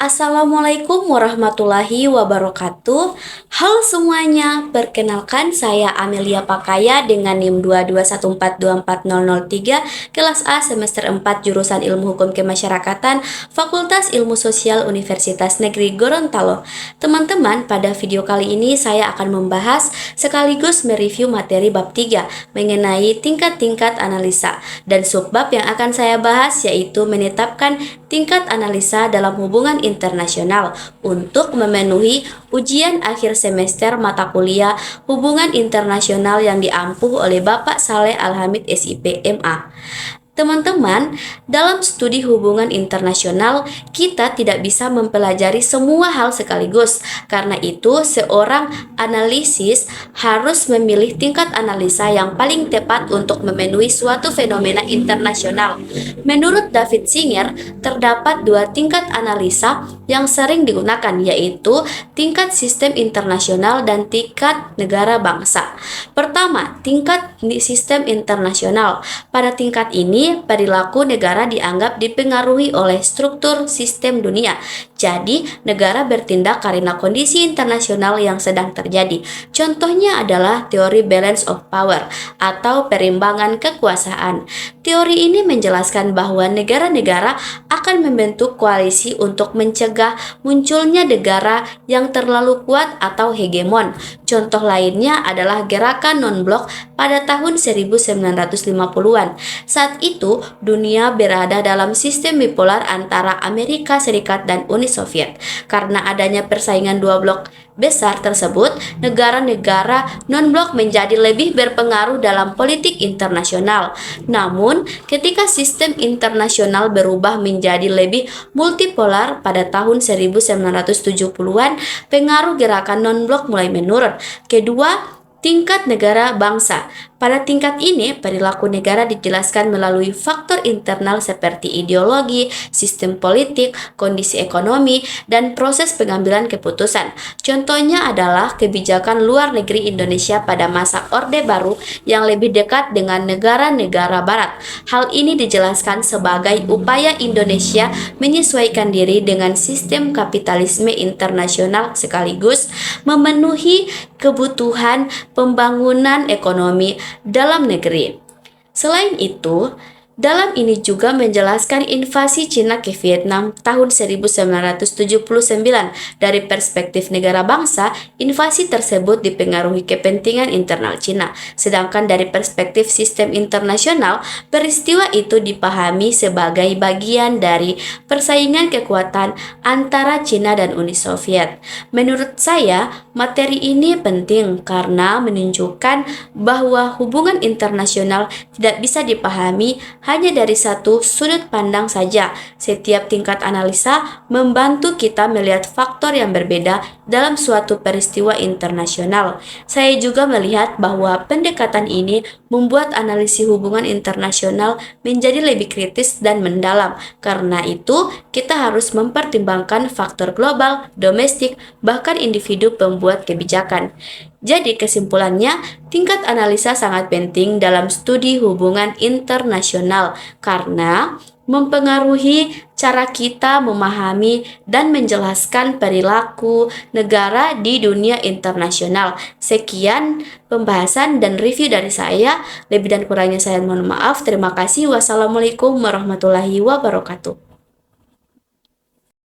Assalamualaikum warahmatullahi wabarakatuh. Halo semuanya, perkenalkan saya Amelia Pakaya dengan NIM 221424003, kelas A semester 4 jurusan Ilmu Hukum Kemasyarakatan, Fakultas Ilmu Sosial Universitas Negeri Gorontalo. Teman-teman, pada video kali ini saya akan membahas sekaligus mereview materi bab 3 mengenai tingkat-tingkat analisa, dan subbab yang akan saya bahas yaitu menetapkan tingkat analisa dalam hubungan internasional untuk memenuhi ujian akhir semester mata kuliah hubungan internasional yang diampuh oleh Bapak Saleh Alhamid SIP MA. Teman-teman, dalam studi hubungan internasional, kita tidak bisa mempelajari semua hal sekaligus. Karena itu, seorang analisis harus memilih tingkat analisa yang paling tepat untuk memenuhi suatu fenomena internasional. Menurut David Singer, terdapat dua tingkat analisa yang sering digunakan, yaitu tingkat sistem internasional dan tingkat negara bangsa. Pertama, tingkat sistem internasional. Pada tingkat ini, perilaku negara dianggap dipengaruhi oleh struktur sistem dunia. Jadi, negara bertindak karena kondisi internasional yang sedang terjadi. Contohnya adalah teori balance of power atau perimbangan kekuasaan. Teori ini menjelaskan bahwa negara-negara akan membentuk koalisi untuk mencegah munculnya negara yang terlalu kuat atau hegemon. Contoh lainnya adalah gerakan non-blok pada tahun 1950-an. Saat itu, dunia berada dalam sistem bipolar antara Amerika Serikat dan Uni Soviet. Karena adanya persaingan dua blok besar tersebut, negara-negara non-blok menjadi lebih berpengaruh dalam politik internasional. Namun, ketika sistem internasional berubah menjadi lebih multipolar pada tahun 1970-an, pengaruh gerakan non-blok mulai menurun. Kedua, tingkat negara bangsa. Pada tingkat ini, perilaku negara dijelaskan melalui faktor internal seperti ideologi, sistem politik, kondisi ekonomi, dan proses pengambilan keputusan. Contohnya adalah kebijakan luar negeri Indonesia pada masa Orde Baru yang lebih dekat dengan negara-negara Barat. Hal ini dijelaskan sebagai upaya Indonesia menyesuaikan diri dengan sistem kapitalisme internasional sekaligus memenuhi kebutuhan pembangunan ekonomi dalam negeri. Selain itu, dalam ini juga menjelaskan invasi Cina ke Vietnam tahun 1979. Dari perspektif negara bangsa, invasi tersebut dipengaruhi kepentingan internal Cina. Sedangkan dari perspektif sistem internasional, peristiwa itu dipahami sebagai bagian dari persaingan kekuatan antara Cina dan Uni Soviet. Menurut saya, materi ini penting karena menunjukkan bahwa hubungan internasional tidak bisa dipahami hanya dari satu sudut pandang saja. Setiap tingkat analisa membantu kita melihat faktor yang berbeda dalam suatu peristiwa internasional. Saya juga melihat bahwa pendekatan ini membuat analisis hubungan internasional menjadi lebih kritis dan mendalam. Karena itu, kita harus mempertimbangkan faktor global, domestik, bahkan individu pembuat kebijakan. Jadi kesimpulannya, tingkat analisa sangat penting dalam studi hubungan internasional karena mempengaruhi cara kita memahami dan menjelaskan perilaku negara di dunia internasional. Sekian pembahasan dan review dari saya. Lebih dan kurangnya saya mohon maaf. Terima kasih. Wassalamualaikum warahmatullahi wabarakatuh.